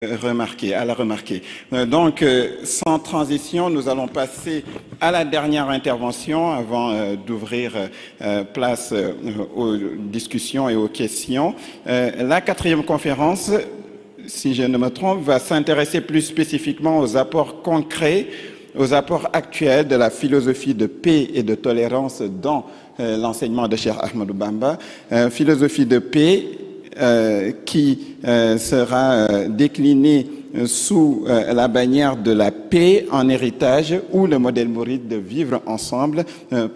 à la remarquer. Donc, sans transition, nous allons passer à la dernière intervention avant d'ouvrir place aux discussions et aux questions. La quatrième conférence, si je ne me trompe, va s'intéresser plus spécifiquement aux apports concrets, aux apports actuels de la philosophie de paix et de tolérance dans l'enseignement de Cheikh Ahmadou Bamba. Philosophie de paix qui sera déclinée sous la bannière de la paix en héritage ou le modèle mouride de vivre ensemble,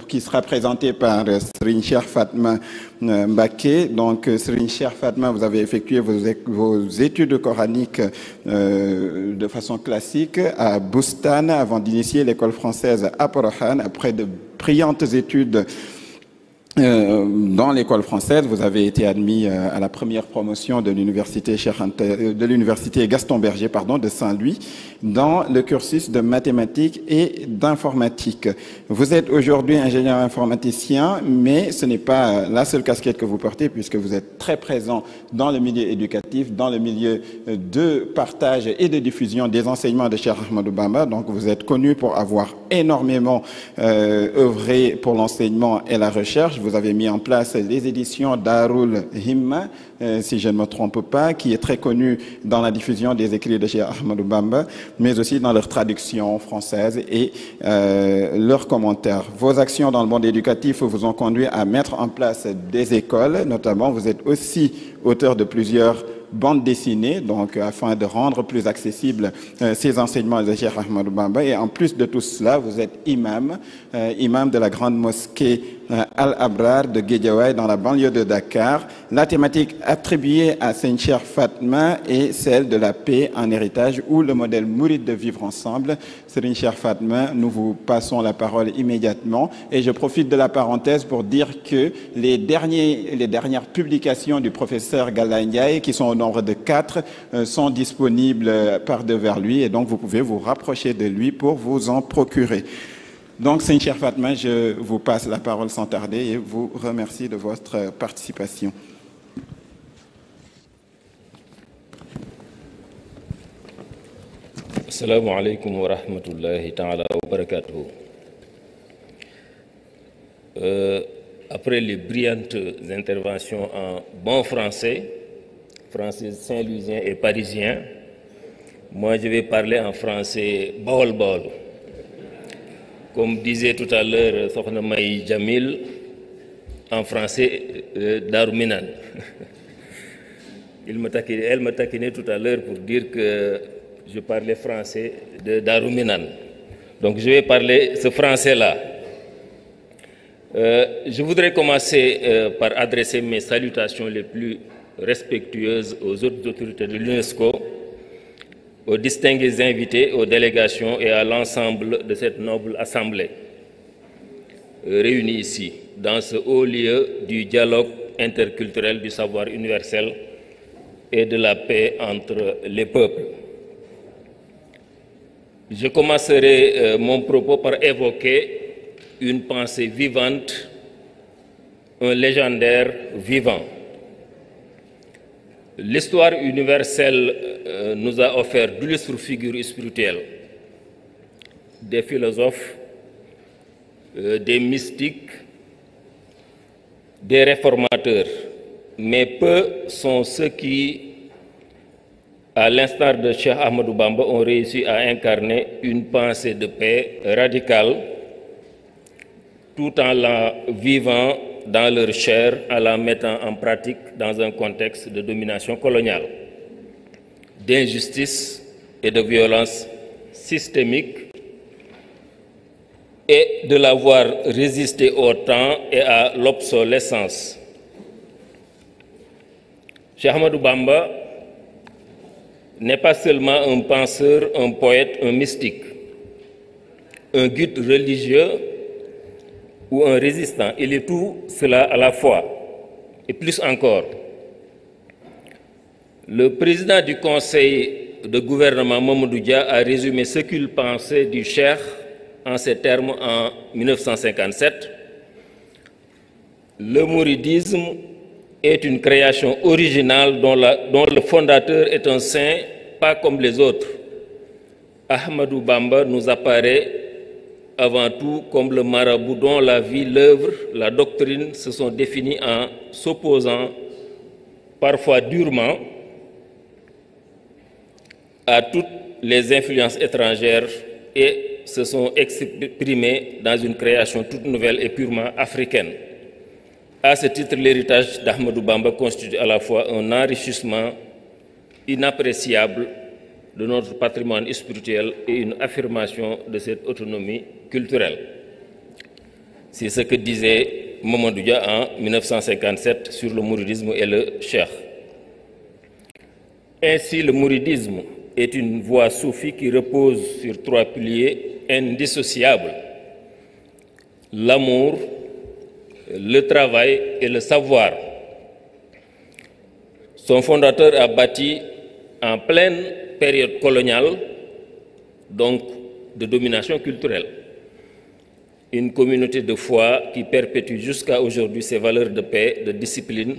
qui sera présenté par Serigne Cheikh Fatma Mbacké. Donc Serigne Cheikh Fatma, vous avez effectué vos études coraniques de façon classique à Boustane avant d'initier l'école française à Porokhane. Après de brillantes études dans l'école française, vous avez été admis à la première promotion de l'université Gaston Berger, de Saint-Louis, dans le cursus de mathématiques et d'informatique. Vous êtes aujourd'hui ingénieur informaticien, mais ce n'est pas la seule casquette que vous portez, puisque vous êtes très présent dans le milieu éducatif, dans le milieu de partage et de diffusion des enseignements de Cheikh Ahmadou Bamba. Donc vous êtes connu pour avoir énormément œuvré pour l'enseignement et la recherche. Vous avez mis en place les éditions Darul Himma, si je ne me trompe pas, qui est très connu dans la diffusion des écrits de Cheikh Ahmadou Bamba, mais aussi dans leur traduction française et leurs commentaires. Vos actions dans le monde éducatif vous ont conduit à mettre en place des écoles, notamment vous êtes aussi auteur de plusieurs bandes dessinées, donc afin de rendre plus accessibles ces enseignements de Cheikh Ahmadou Bamba. Et en plus de tout cela, vous êtes imam de la grande mosquée Al-Abrar de Guédiawaye dans la banlieue de Dakar. La thématique attribuée à Serigne Cheikh Fatma est celle de la paix en héritage ou le modèle mouride de vivre ensemble. Serigne Cheikh Fatma, nous vous passons la parole immédiatement et je profite de la parenthèse pour dire que les dernières publications du professeur Galaye Ndiaye, qui sont au nombre de 4, sont disponibles par devers lui et donc vous pouvez vous rapprocher de lui pour vous en procurer. Donc, Serigne Cheikh Fatma, je vous passe la parole sans tarder et vous remercie de votre participation. Assalamu alaikum wa rahmatullahi ta'ala wa barakatuh. Après les brillantes interventions en bon français saint-louisien et parisien, moi je vais parler en français baol-baol. Comme disait tout à l'heure Sokhna May Jamil, en français Darou Minan. Elle me taquinait tout à l'heure pour dire que je parlais français de Darou Minan. Donc je vais parler ce français-là. Je voudrais commencer par adresser mes salutations les plus respectueuses aux autres autorités de l'UNESCO, aux distingués invités, aux délégations et à l'ensemble de cette noble assemblée réunie ici, dans ce haut lieu du dialogue interculturel, du savoir universel et de la paix entre les peuples. Je commencerai mon propos par évoquer une pensée vivante, un légendaire vivant. L'histoire universelle nous a offert d'illustres figures spirituelles, des philosophes, des mystiques, des réformateurs, mais peu sont ceux qui, à l'instar de Cheikh Ahmadou Bamba, ont réussi à incarner une pensée de paix radicale, tout en la vivant dans leur chair, en la mettant en pratique dans un contexte de domination coloniale, d'injustice et de violence systémique, et de l'avoir résisté au temps et à l'obsolescence. Cheikh Ahmadou Bamba n'est pas seulement un penseur, un poète, un mystique, un guide religieux ou un résistant. Il est tout cela à la fois, et plus encore. Le président du conseil de gouvernement, Mamadou Dia, a résumé ce qu'il pensait du Cheikh en ces termes en 1957. Le mouridisme est une création originale dont le fondateur est un saint, pas comme les autres. Ahmadou Bamba nous apparaît avant tout comme le marabout dont la vie, l'œuvre, la doctrine se sont définis en s'opposant parfois durement à toutes les influences étrangères et se sont exprimés dans une création toute nouvelle et purement africaine. À ce titre, l'héritage d'Ahmadou Bamba constitue à la fois un enrichissement inappréciable de notre patrimoine spirituel et une affirmation de cette autonomie culturelle. C'est ce que disait Mamadou Dia en 1957 sur le mouridisme et le cheikh. Ainsi, le mouridisme est une voie soufie qui repose sur trois piliers indissociables: l'amour, le travail et le savoir. Son fondateur a bâti en pleine période coloniale, donc de domination culturelle, une communauté de foi qui perpétue jusqu'à aujourd'hui ses valeurs de paix, de discipline,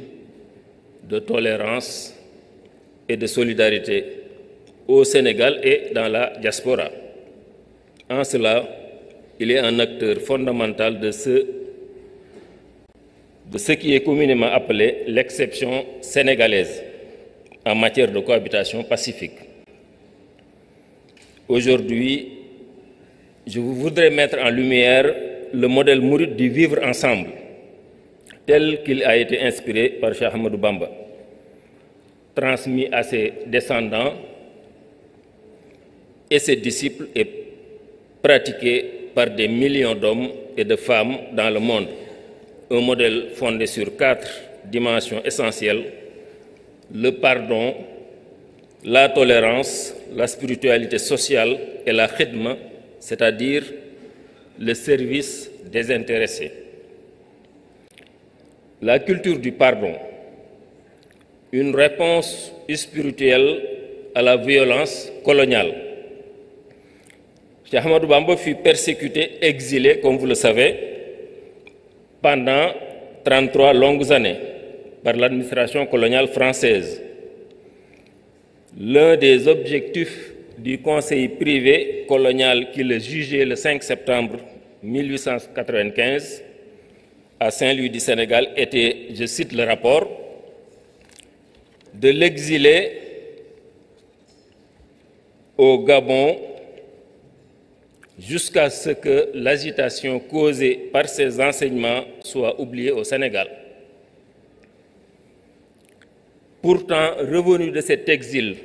de tolérance et de solidarité au Sénégal et dans la diaspora. En cela, il est un acteur fondamental de ce qui est communément appelé l'exception sénégalaise en matière de cohabitation pacifique. Aujourd'hui, je voudrais mettre en lumière le modèle mouride du vivre ensemble, tel qu'il a été inspiré par Cheikh Ahmadou Bamba, transmis à ses descendants et ses disciples et pratiqué par des millions d'hommes et de femmes dans le monde. Un modèle fondé sur 4 dimensions essentielles: le pardon, la tolérance, la spiritualité sociale et la khidma, c'est-à-dire le service désintéressé. La culture du pardon, une réponse spirituelle à la violence coloniale. Cheikh Ahmadou Bamba fut persécuté, exilé, comme vous le savez, pendant 33 longues années par l'administration coloniale française. L'un des objectifs du conseil privé colonial qui le jugeait le 5 septembre 1895 à Saint-Louis du Sénégal était, je cite le rapport, de l'exiler au Gabon jusqu'à ce que l'agitation causée par ses enseignements soit oubliée au Sénégal. Pourtant, revenu de cet exil,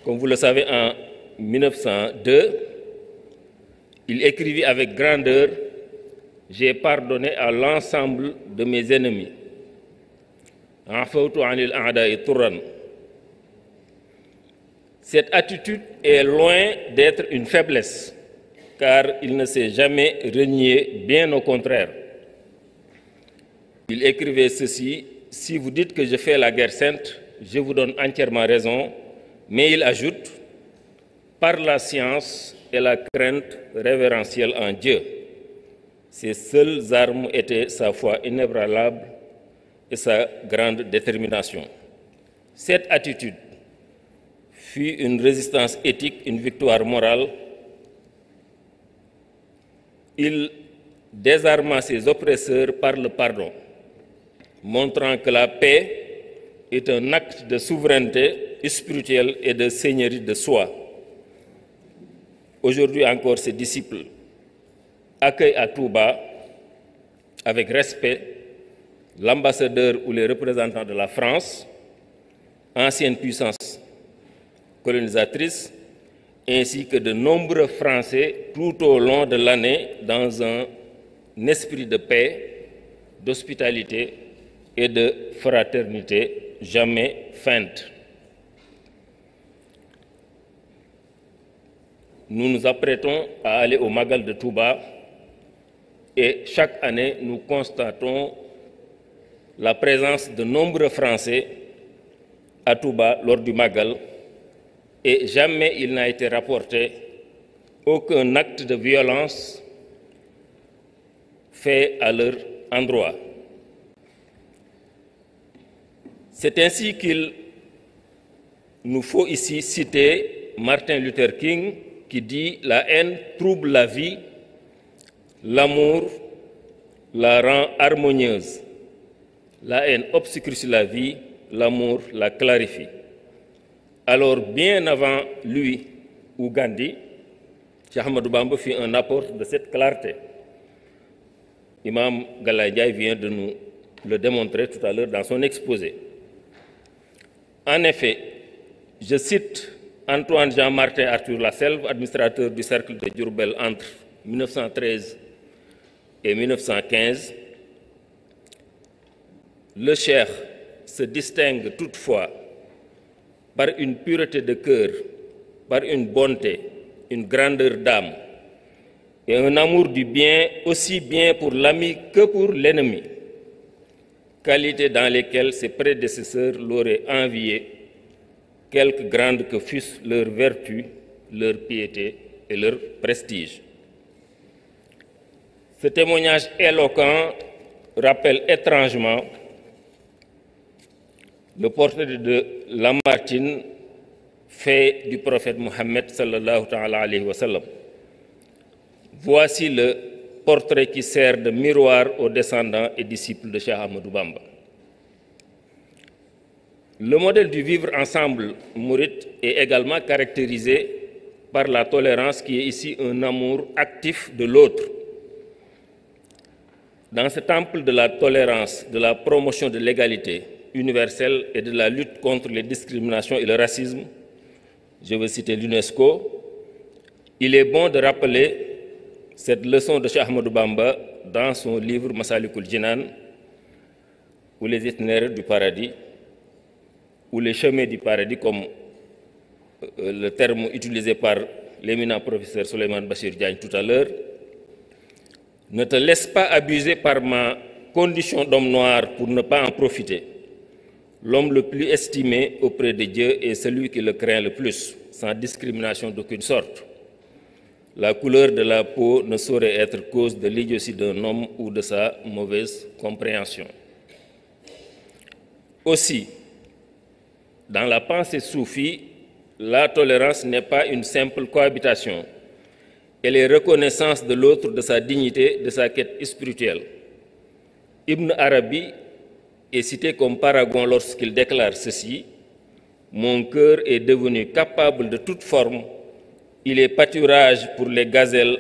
comme vous le savez, en 1902, il écrivit avec grandeur: « J'ai pardonné à l'ensemble de mes ennemis. » Cette attitude est loin d'être une faiblesse, car il ne s'est jamais renié, bien au contraire. Il écrivait ceci: « Si vous dites que je fais la guerre sainte, je vous donne entièrement raison. » Mais il ajoute: « Par la science et la crainte révérentielle en Dieu. » Ses seules armes étaient sa foi inébranlable et sa grande détermination. Cette attitude fut une résistance éthique, une victoire morale. Il désarma ses oppresseurs par le pardon, montrant que la paix est un acte de souveraineté spirituelle et de seigneurie de soi. Aujourd'hui encore, ses disciples accueillent à Touba avec respect l'ambassadeur ou les représentants de la France, ancienne puissance colonisatrice, ainsi que de nombreux Français tout au long de l'année dans un esprit de paix, d'hospitalité et de fraternité jamais feinte. Nous nous apprêtons à aller au Magal de Touba et chaque année nous constatons la présence de nombreux Français à Touba lors du Magal, et jamais il n'a été rapporté aucun acte de violence fait à leur endroit. C'est ainsi qu'ils nous faut ici citer Martin Luther King qui dit « La haine trouble la vie, l'amour la rend harmonieuse. La haine obscure la vie, l'amour la clarifie. » Alors, bien avant lui ou Gandhi, Cheikh Ahmadou Bamba fit un apport de cette clarté. Imam Galaye Ndiaye vient de nous le démontrer tout à l'heure dans son exposé. En effet, je cite Antoine Jean-Martin Arthur Lasselve, administrateur du cercle de Diourbel entre 1913 et 1915. Le cheikh se distingue toutefois par une pureté de cœur, par une bonté, une grandeur d'âme et un amour du bien aussi bien pour l'ami que pour l'ennemi, qualités dans lesquelles ses prédécesseurs l'auraient envié, quelque grandes que fussent leurs vertus, leur piété et leur prestige. Ce témoignage éloquent rappelle étrangement le portrait de Lamartine fait du prophète Mohammed sallallahu alayhi wa sallam. Voici le portrait qui sert de miroir aux descendants et disciples de Cheikh Ahmadou Bamba. Le modèle du vivre ensemble mouride est également caractérisé par la tolérance qui est ici un amour actif de l'autre. Dans ce temple de la tolérance, de la promotion de l'égalité universelle et de la lutte contre les discriminations et le racisme, je veux citer l'UNESCO, il est bon de rappeler cette leçon de Cheikh Ahmadou Bamba dans son livre Massalikul Jinan, ou les itinéraires du paradis, ou les chemins du paradis, comme le terme utilisé par l'éminent professeur Souleymane Bachir Diagne tout à l'heure. Ne te laisse pas abuser par ma condition d'homme noir pour ne pas en profiter. L'homme le plus estimé auprès de Dieu est celui qui le craint le plus, sans discrimination d'aucune sorte. La couleur de la peau ne saurait être cause de l'idiotie d'un homme ou de sa mauvaise compréhension. Aussi, dans la pensée soufie, la tolérance n'est pas une simple cohabitation. Elle est reconnaissance de l'autre, de sa dignité, de sa quête spirituelle. Ibn Arabi est cité comme paragon lorsqu'il déclare ceci: « Mon cœur est devenu capable de toute forme. Il est pâturage pour les gazelles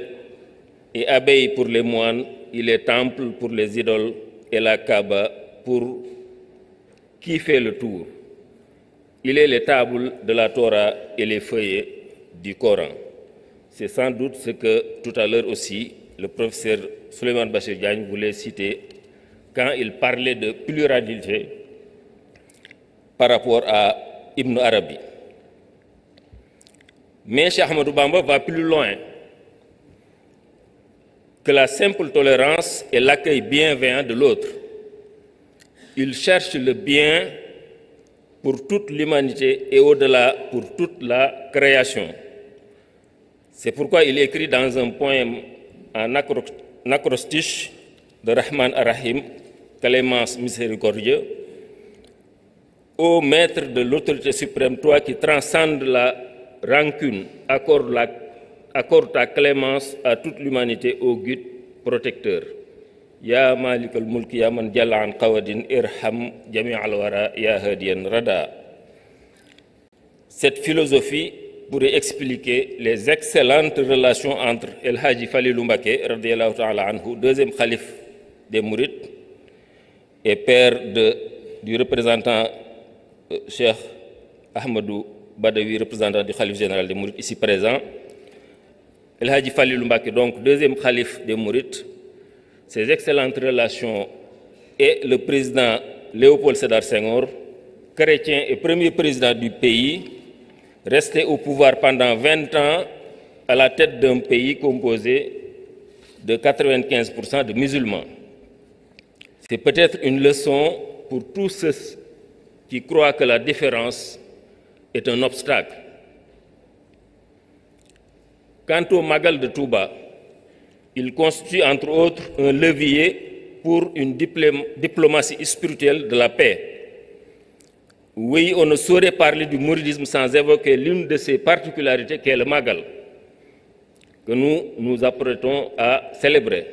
et abeille pour les moines. Il est temple pour les idoles et la Kaaba pour qui fait le tour. Il est les tables de la Torah et les feuillets du Coran. » C'est sans doute ce que tout à l'heure aussi le professeur Souleymane Bachir Diagne voulait citer quand il parlait de pluralité par rapport à Ibn Arabi. Mais Cheikh Ahmadou Bamba va plus loin que la simple tolérance et l'accueil bienveillant de l'autre. Il cherche le bien pour toute l'humanité et au-delà pour toute la création. C'est pourquoi il écrit dans un poème en acrostiche de Rahman ar-Rahim, Clémence miséricordieux: « Ô maître de l'autorité suprême, toi qui transcendes la rancune, accorde ta clémence à toute l'humanité, ô guide protecteur. Ya Malik al-Mulk, ya man jalla an qawadin, irham jami' al-wara, ya hadiyan rada. » Cette philosophie pourrait expliquer les excellentes relations entre El Hadji Falilou Mbacké, radiyallahu ta'ala anhu, deuxième calife des Mourides et père du représentant Cheikh Ahmadou Badawi, représentant du calife général des Mourides ici présent. El Hadji Falilou Mbacké, donc deuxième calife des Mourides, ses excellentes relations et le président Léopold Sédar Senghor, chrétien et premier président du pays, resté au pouvoir pendant 20 ans à la tête d'un pays composé de 95% de musulmans. C'est peut-être une leçon pour tous ceux qui croient que la différence est un obstacle. Quant au Magal de Touba, il constitue entre autres un levier pour une diplomatie spirituelle de la paix, Oui, on ne saurait parler du mouridisme sans évoquer l'une de ses particularités qui est le Magal, que nous nous apprêtons à célébrer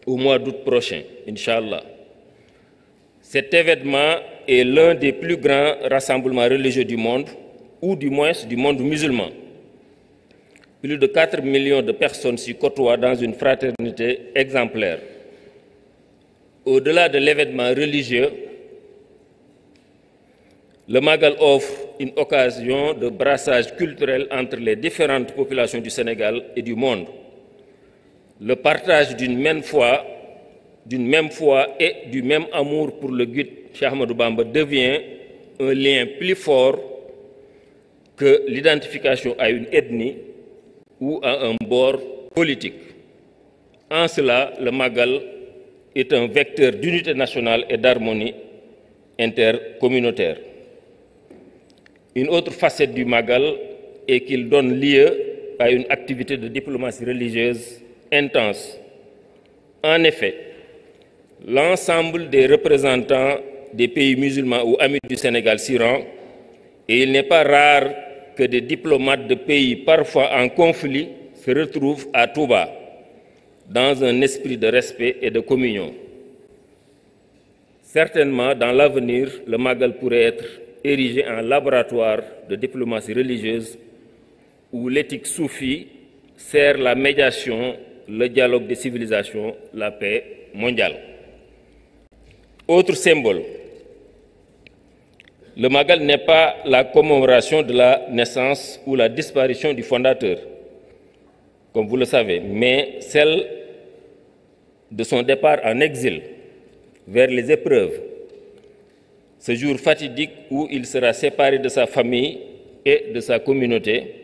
au mois d'août prochain, Inch'Allah. Cet événement est l'un des plus grands rassemblements religieux du monde, ou du moins du monde musulman. Plus de 4 millions de personnes s'y côtoient dans une fraternité exemplaire. Au-delà de l'événement religieux, le Magal offre une occasion de brassage culturel entre les différentes populations du Sénégal et du monde. Le partage d'une même foi et du même amour pour le guide Cheikh Ahmadou Bamba devient un lien plus fort que l'identification à une ethnie ou à un bord politique. En cela, le Magal est un vecteur d'unité nationale et d'harmonie intercommunautaire. Une autre facette du Magal est qu'il donne lieu à une activité de diplomatie religieuse intense. En effet, l'ensemble des représentants des pays musulmans ou amis du Sénégal s'y rend, et il n'est pas rare que des diplomates de pays parfois en conflit se retrouvent à Touba, dans un esprit de respect et de communion. Certainement, dans l'avenir, le Magal pourrait être érigé en laboratoire de diplomatie religieuse où l'éthique soufie sert la médiation, le dialogue des civilisations, la paix mondiale. Autre symbole, le Magal n'est pas la commémoration de la naissance ou la disparition du fondateur, comme vous le savez, mais celle de son départ en exil vers les épreuves. Ce jour fatidique où il sera séparé de sa famille et de sa communauté,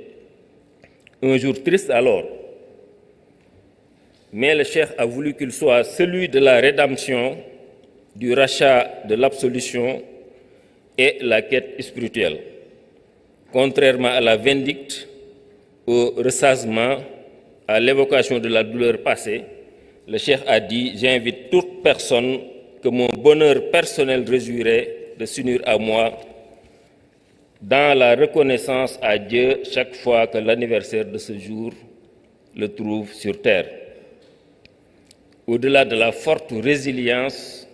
un jour triste alors. Mais le Cheikh a voulu qu'il soit celui de la rédemption, du rachat, de l'absolution et la quête spirituelle. Contrairement à la vindicte, au ressassement, à l'évocation de la douleur passée, le Cheikh a dit « J'invite toute personne que mon bonheur personnel réjouirait de s'unir à moi dans la reconnaissance à Dieu chaque fois que l'anniversaire de ce jour le trouve sur terre. » Au-delà de la forte résilience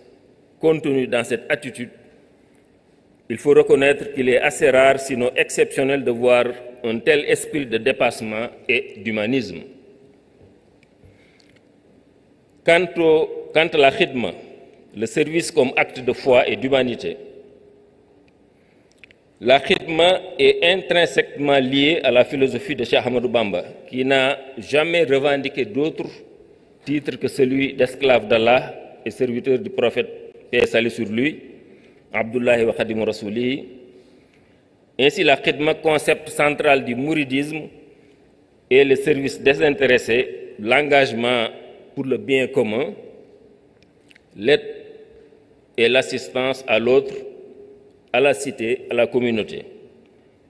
contenue dans cette attitude, il faut reconnaître qu'il est assez rare, sinon exceptionnel, de voir un tel esprit de dépassement et d'humanisme. Quant à la khidma, le service comme acte de foi et d'humanité, la khidma est intrinsèquement liée à la philosophie de Cheikh Ahmadou Bamba, qui n'a jamais revendiqué d'autre titre que celui d'esclave d'Allah et serviteur du prophète, paix et salut sur lui, Abdullahi wa Khadim Rasuli. Ainsi, la khidma, concept central du mouridisme, est le service désintéressé, l'engagement pour le bien commun, l'aide et l'assistance à l'autre, à la cité, à la communauté.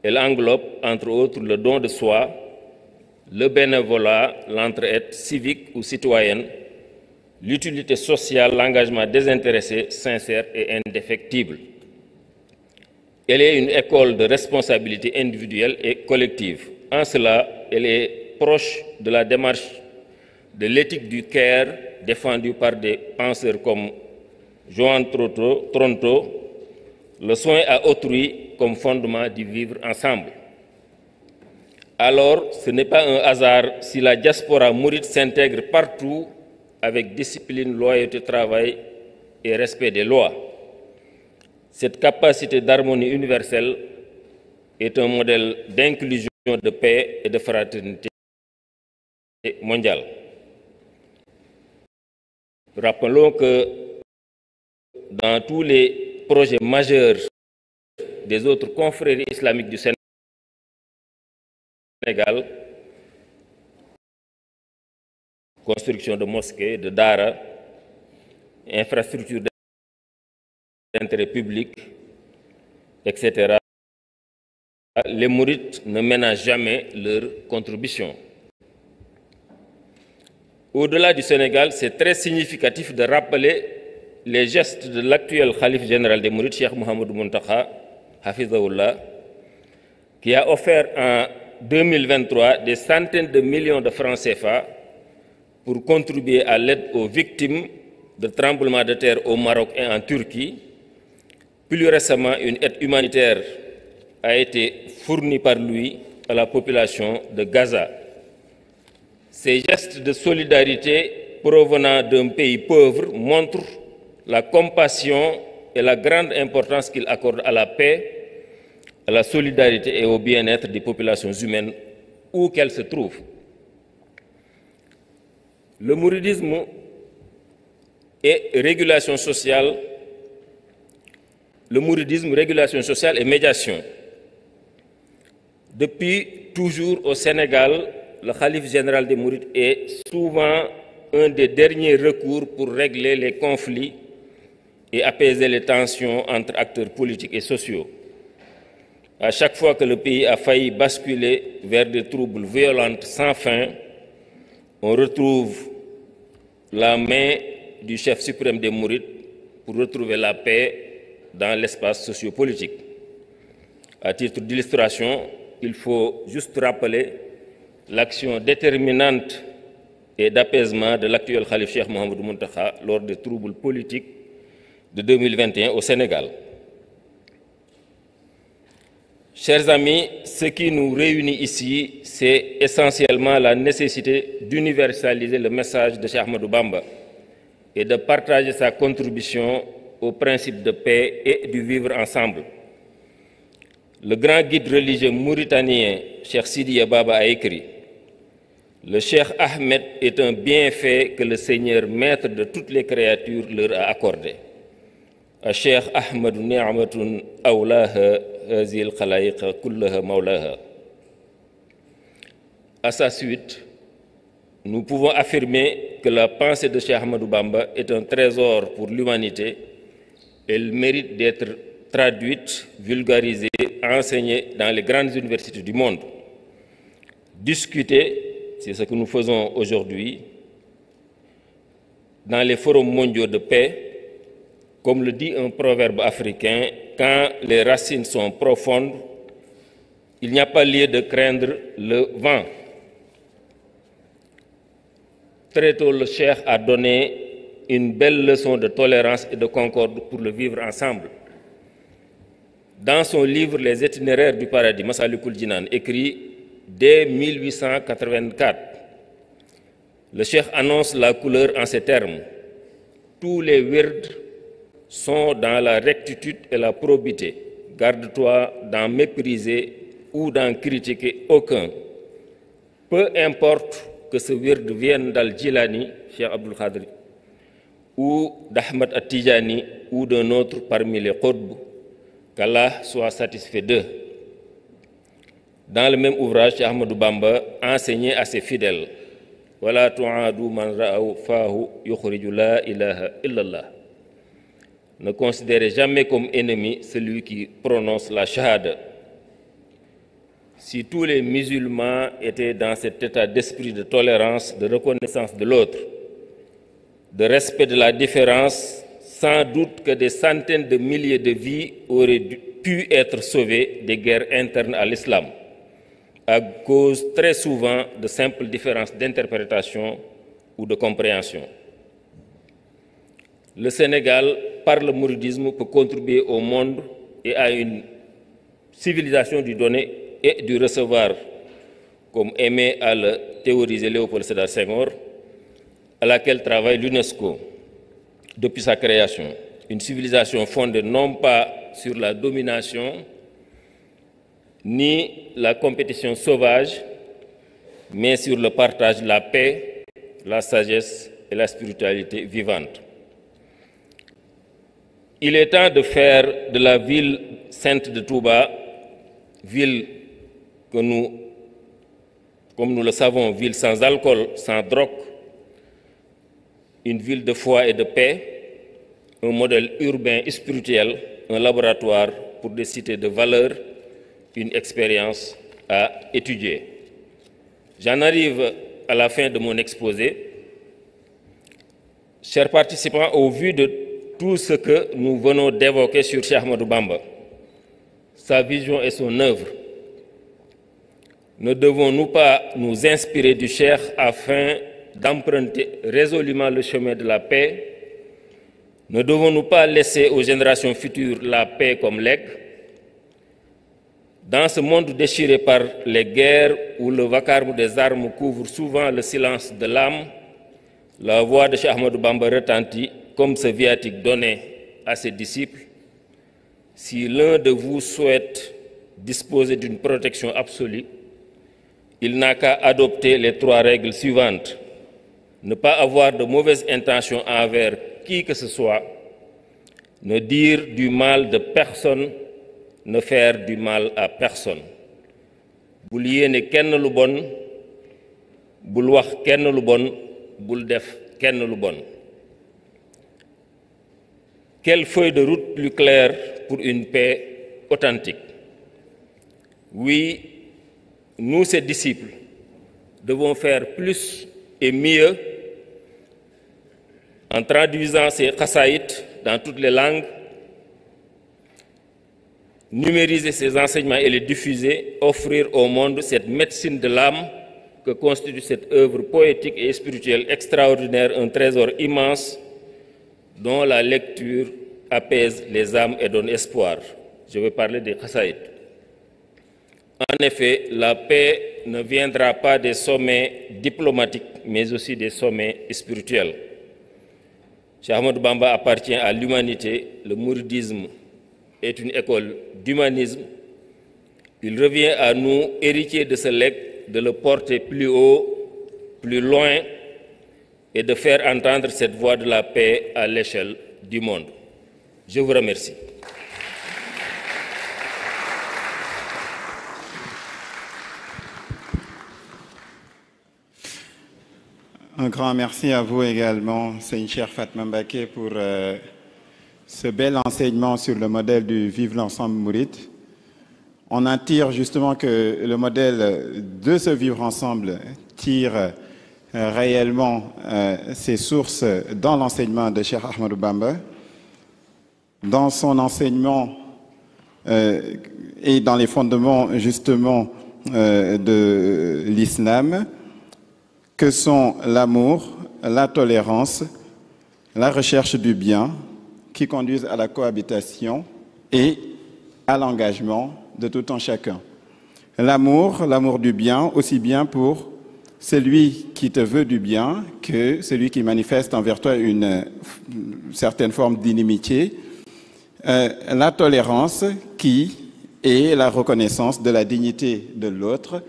Elle englobe, entre autres, le don de soi, le bénévolat, l'entraide civique ou citoyenne, l'utilité sociale, l'engagement désintéressé, sincère et indéfectible. Elle est une école de responsabilité individuelle et collective. En cela, elle est proche de la démarche de l'éthique du care défendue par des penseurs comme Joan Tronto, le soin à autrui comme fondement du vivre ensemble. Alors, ce n'est pas un hasard si la diaspora mouride s'intègre partout avec discipline, loyauté, travail et respect des lois. Cette capacité d'harmonie universelle est un modèle d'inclusion, de paix et de fraternité mondiale. Rappelons que dans tous les projets majeurs des autres confréries islamiques du Sénégal, construction de mosquées, de dara, infrastructures d'intérêt public, etc., les mourides ne ménagent jamais leur contribution. Au-delà du Sénégal, c'est très significatif de rappeler les gestes de l'actuel khalife général des mourides, Cheikh Mouhamadou Mountakha, Hafizahullah, qui a offert en 2023 des centaines de millions de francs CFA pour contribuer à l'aide aux victimes de tremblements de terre au Maroc et en Turquie. Plus récemment, une aide humanitaire a été fournie par lui à la population de Gaza. Ces gestes de solidarité provenant d'un pays pauvre montrent la compassion et la grande importance qu'il accorde à la paix, à la solidarité et au bien-être des populations humaines où qu'elles se trouvent. Le mouridisme et régulation sociale, régulation sociale et médiation. Depuis toujours au Sénégal, le khalife général des Mourides est souvent un des derniers recours pour régler les conflits et apaiser les tensions entre acteurs politiques et sociaux. À chaque fois que le pays a failli basculer vers des troubles violents sans fin, on retrouve la main du chef suprême des Mourides pour retrouver la paix dans l'espace sociopolitique. À titre d'illustration, il faut juste rappeler l'action déterminante et d'apaisement de l'actuel Khalife Cheikh Mouhamadou Mountakha lors des troubles politiques de 2021 au Sénégal. Chers amis, ce qui nous réunit ici, c'est essentiellement la nécessité d'universaliser le message de Cheikh Ahmadou Bamba et de partager sa contribution au principe de paix et du vivre ensemble. Le grand guide religieux mauritanien, Cheikh Sidiya Baba, a écrit: le Cheikh Ahmed est un bienfait que le Seigneur, maître de toutes les créatures, leur a accordé. Cheikh Ahmed ni'matun awlaha hazil khalaiqa kullaha maulaha. À sa suite, nous pouvons affirmer que la pensée de Cheikh Ahmadou Bamba est un trésor pour l'humanité. Elle mérite d'être traduite, vulgarisée, enseignée dans les grandes universités du monde. Discutée, c'est ce que nous faisons aujourd'hui, dans les forums mondiaux de paix. Comme le dit un proverbe africain, quand les racines sont profondes, il n'y a pas lieu de craindre le vent. Très tôt, le Cheikh a donné une belle leçon de tolérance et de concorde pour le vivre ensemble. Dans son livre Les itinéraires du paradis, Massalikul Jinan, écrit dès 1884, le Cheikh annonce la couleur en ces termes: tous les wirds sont dans la rectitude et la probité. Garde-toi d'en mépriser ou d'en critiquer aucun. Peu importe que ce wird vienne d'Al-Jilani, Cheikh Abdul Khadr, ou d'Ahmad At-Tijani, ou d'un autre parmi les Qutb, qu'Allah soit satisfait d'eux. Dans le même ouvrage, Cheikh Ahmadou Bamba enseignait à ses fidèles: Wala tu'adu man ra'aw fahu yukhriju la ilaha illallah. Ne considérez jamais comme ennemi celui qui prononce la shahada. Si tous les musulmans étaient dans cet état d'esprit de tolérance, de reconnaissance de l'autre, de respect de la différence, sans doute que des centaines de milliers de vies auraient pu être sauvées des guerres internes à l'islam, à cause très souvent de simples différences d'interprétation ou de compréhension. Le Sénégal, par le mouridisme, peut contribuer au monde et à une civilisation du donner et du recevoir, comme aimait à le théoriser Léopold Sédar Senghor, à laquelle travaille l'UNESCO depuis sa création. Une civilisation fondée non pas sur la domination ni la compétition sauvage, mais sur le partage de la paix, la sagesse et la spiritualité vivante. Il est temps de faire de la ville sainte de Touba, ville que nous, comme nous le savons, ville sans alcool, sans drogue, une ville de foi et de paix, un modèle urbain et spirituel, un laboratoire pour des cités de valeur, une expérience à étudier. J'en arrive à la fin de mon exposé. Chers participants, au vu de tout ce que nous venons d'évoquer sur Cheikh Ahmadou Bamba, sa vision et son œuvre. Ne devons-nous pas nous inspirer du Cheikh afin d'emprunter résolument le chemin de la paix? Ne devons-nous pas laisser aux générations futures la paix comme legs? Dans ce monde déchiré par les guerres où le vacarme des armes couvre souvent le silence de l'âme, la voix de Cheikh Ahmadou Bamba retentit comme ce viatique donné à ses disciples. Si l'un de vous souhaite disposer d'une protection absolue, il n'a qu'à adopter les 3 règles suivantes. Ne pas avoir de mauvaises intentions envers qui que ce soit, ne dire du mal de personne, ne faire du mal à personne. Bul yéene kenn lu bon, bul wax kenn lu bon, bul def kenn lu bon. Quelle feuille de route plus claire pour une paix authentique? Oui, nous, ses disciples, devons faire plus et mieux en traduisant ces khasaït dans toutes les langues, numériser ces enseignements et les diffuser, offrir au monde cette médecine de l'âme que constitue cette œuvre poétique et spirituelle extraordinaire, un trésor immense dont la lecture apaise les âmes et donne espoir. Je vais parler des khasaït. En effet, la paix ne viendra pas des sommets diplomatiques, mais aussi des sommets spirituels. Cheikh Ahmadou Bamba appartient à l'humanité. Le mouridisme est une école d'humanisme. Il revient à nous, héritiers de ce legs, de le porter plus haut, plus loin, et de faire entendre cette voix de la paix à l'échelle du monde. Je vous remercie. Un grand merci à vous également, Seigneur Cheikh Fatma Mbacké, pour ce bel enseignement sur le modèle du Vive l'ensemble mouride. On en tire justement que le modèle de ce vivre ensemble tire réellement ses sources dans l'enseignement de Cheikh Ahmadou Bamba, dans son enseignement et dans les fondements justement de l'islam, que sont l'amour, la tolérance, la recherche du bien, qui conduisent à la cohabitation et à l'engagement de tout un chacun. L'amour du bien, aussi bien pour celui qui te veut du bien que celui qui manifeste envers toi une certaine forme d'inimitié. La tolérance qui est la reconnaissance de la dignité de l'autre,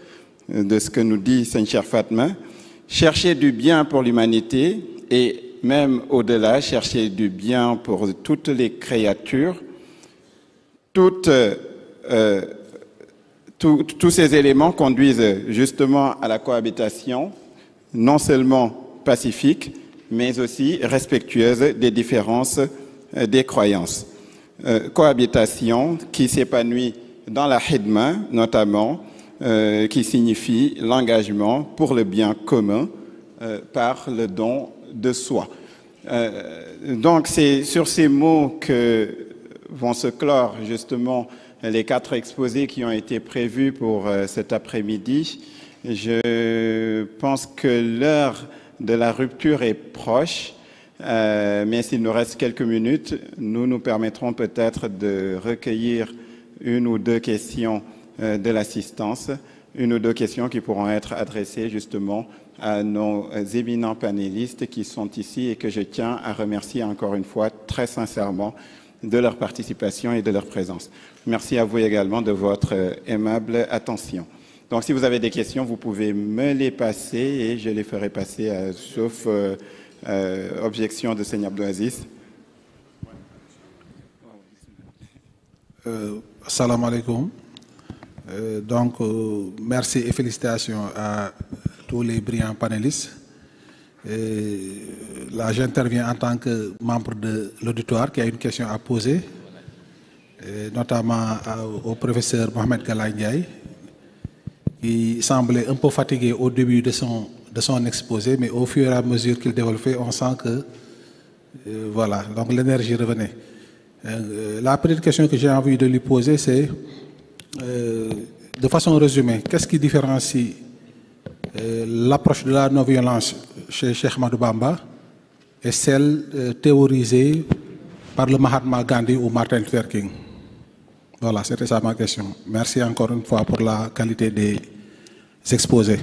de ce que nous dit Saint Cheikh Fatma. Chercher du bien pour l'humanité et même au-delà, chercher du bien pour toutes les créatures. Tous ces éléments conduisent justement à la cohabitation, non seulement pacifique, mais aussi respectueuse des différences des croyances. Cohabitation qui s'épanouit dans la khidma, notamment, qui signifie l'engagement pour le bien commun par le don de soi. Donc c'est sur ces mots que vont se clore justement les 4 exposés qui ont été prévus pour cet après-midi. Je pense que l'heure de la rupture est proche, mais s'il nous reste quelques minutes, nous permettrons peut-être de recueillir 1 ou 2 questions de l'assistance, 1 ou 2 questions qui pourront être adressées justement à nos éminents panélistes qui sont ici et que je tiens à remercier encore une fois très sincèrement de leur participation et de leur présence. Merci à vous également de votre aimable attention. Donc si vous avez des questions, vous pouvez me les passer et je les ferai passer, sauf objection de Seigneur Abdou Aziz. Salam alaikum. Merci et félicitations à tous les brillants panélistes. Là, j'interviens en tant que membre de l'auditoire qui a une question à poser, notamment au professeur Mohamed Galaye Ndiaye, qui semblait un peu fatigué au début de son exposé, mais au fur et à mesure qu'il développait, on sent que, voilà, donc l'énergie revenait. La petite question que j'ai envie de lui poser, c'est, de façon résumée, qu'est-ce qui différencie l'approche de la non-violence chez Cheikh Ahmadou Bamba et celle théorisée par le Mahatma Gandhi ou Martin Luther King? Voilà, c'était ça ma question. Merci encore une fois pour la qualité des exposés.